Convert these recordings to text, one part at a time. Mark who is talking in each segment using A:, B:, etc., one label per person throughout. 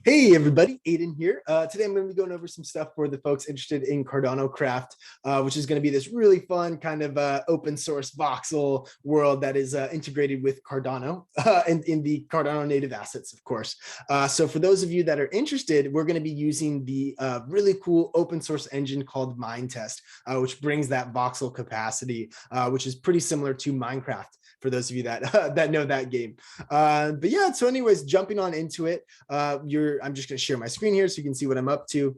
A: Hey everybody, Aiden here. Today I'm going to be going over some stuff for the folks interested in CardanoCraft, which is going to be this really fun kind of open source voxel world that is integrated with Cardano in the Cardano native assets, of course. So for those of you that are interested, we're going to be using the really cool open source engine called minetest, which brings that voxel capacity, which is pretty similar to Minecraft for those of you that that know that game. But yeah, so anyways, jumping on into it, I'm just going to share my screen here so you can see what I'm up to.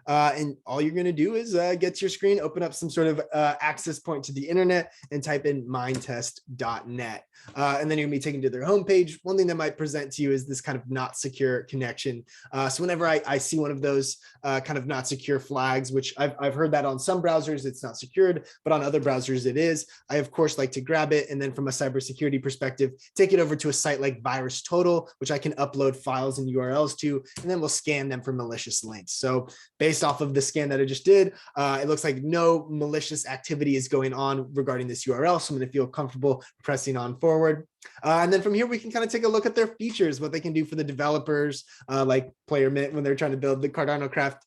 A: And all you're going to do is get to your screen, open up some sort of access point to the internet and type in minetest.net. And then you're going to be taken to their homepage. One thing that might present to you is this kind of not secure connection. So whenever I see one of those kind of not secure flags, which I've heard that on some browsers, it's not secured, but on other browsers it is. I, of course, like to grab it. And then from a cybersecurity perspective, take it over to a site like VirusTotal, which I can upload files and URLs to, and then we'll scan them for malicious links. So based off of the scan that I just did, it looks like no malicious activity is going on regarding this URL. So I'm going to feel comfortable pressing on forward. And then from here, we can kind of take a look at their features, what they can do for the developers, like PlayerMint when they're trying to build the CardanoCraft.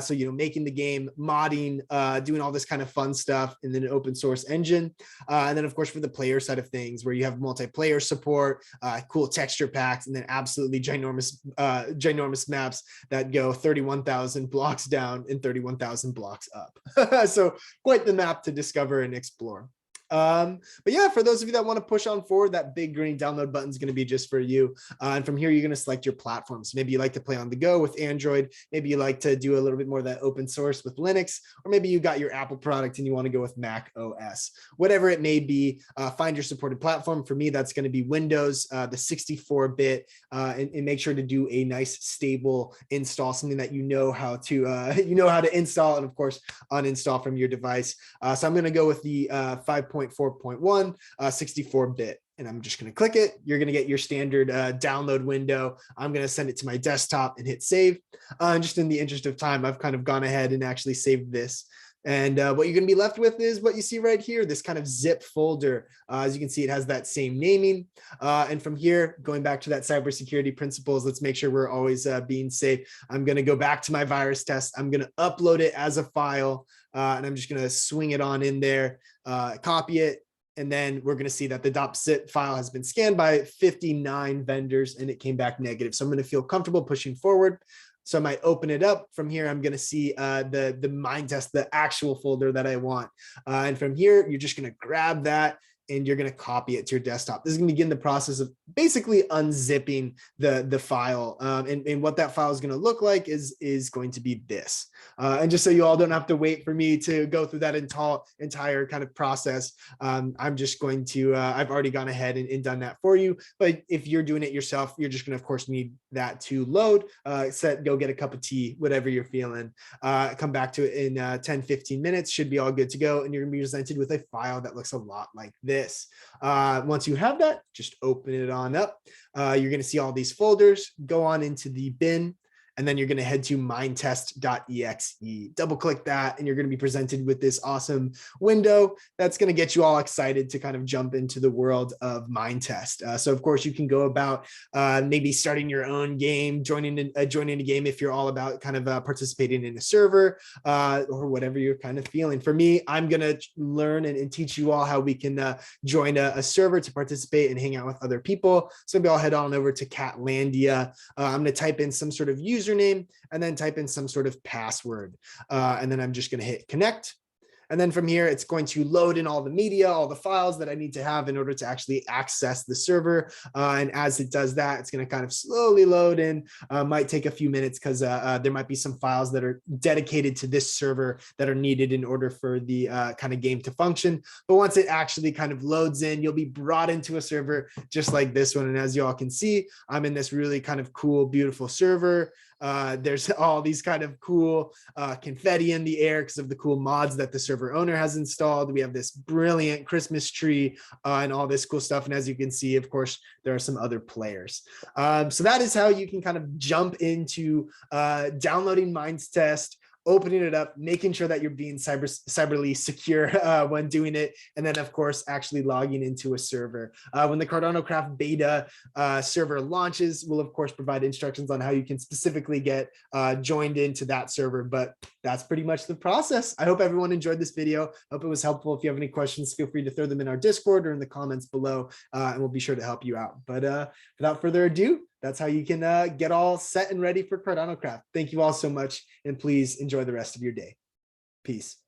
A: So, you know, making the game, modding, doing all this kind of fun stuff in an open source engine. And then, of course, for the player side of things, where you have multiplayer support, cool texture packs, and then absolutely ginormous maps that go 31,000 blocks down and 31,000 blocks up. So quite the map to discover and explore. But yeah, for those of you that want to push on forward, that big green download button is going to be just for you. And from here, you're going to select your platforms. Maybe you like to play on the go with Android. Maybe you like to do a little bit more of that open source with Linux, or maybe you got your Apple product and you want to go with Mac OS. Whatever it may be, find your supported platform. For me, that's going to be Windows, the 64-bit, and make sure to do a nice stable install, something that you know how to install, and of course uninstall from your device. So I'm going to go with the 5.4.1 64-bit. And I'm just going to click it. You're going to get your standard download window. I'm going to send it to my desktop and hit save. Just in the interest of time, I've kind of gone ahead and actually saved this. And what you're going to be left with is what you see right here, this kind of zip folder. As you can see, it has that same naming. And from here, going back to that cybersecurity principles, let's make sure we're always being safe. I'm going to go back to my virus test. I'm going to upload it as a file, and I'm just going to swing it on in there, copy it. And then we're going to see that the .zip file has been scanned by 59 vendors and it came back negative. So I'm going to feel comfortable pushing forward. So I might open it up. From here, I'm going to see the minetest, the actual folder that I want. And from here, you're just going to grab that and you're going to copy it to your desktop. This is going to begin the process of basically unzipping the file. And what that file is going to look like is going to be this. And just so you all don't have to wait for me to go through that entire kind of process, I'm just going to, I've already gone ahead and done that for you. But if you're doing it yourself, you're just going to, of course, need that to load, go get a cup of tea, whatever you're feeling. Come back to it in 10, 15 minutes, should be all good to go. And you're going to be presented with a file that looks a lot like this. Once you have that, just open it on up. You're going to see all these folders, go on into the bin, and then you're going to head to minetest.exe. Double click that, and you're going to be presented with this awesome window that's going to get you all excited to kind of jump into the world of minetest. So of course you can go about maybe starting your own game, joining a game if you're all about kind of participating in a server or whatever you're kind of feeling. For me, I'm going to learn and teach you all how we can join a server to participate and hang out with other people. So maybe I'll head on over to Catlandia. I'm going to type in some sort of username and then type in some sort of password. And then I'm just going to hit connect. And then from here, it's going to load in all the media, all the files that I need to have in order to actually access the server. And as it does that, it's going to kind of slowly load in. Might take a few minutes because there might be some files that are dedicated to this server that are needed in order for the kind of game to function. But once it actually kind of loads in, you'll be brought into a server just like this one. And as you all can see, I'm in this really kind of cool, beautiful server. There's all these kind of cool confetti in the air because of the cool mods that the server owner has installed. We have this brilliant Christmas tree and all this cool stuff. And as you can see, of course, there are some other players. So that is how you can kind of jump into downloading minetest, opening it up, making sure that you're being cyberly secure when doing it, and then of course actually logging into a server. When the CardanoCraft beta server launches, we'll of course provide instructions on how you can specifically get joined into that server, but that's pretty much the process. I hope everyone enjoyed this video. I hope it was helpful. If you have any questions, feel free to throw them in our Discord or in the comments below, and we'll be sure to help you out. But without further ado, that's how you can get all set and ready for CardanoCraft. Thank you all so much, and please enjoy the rest of your day. Peace.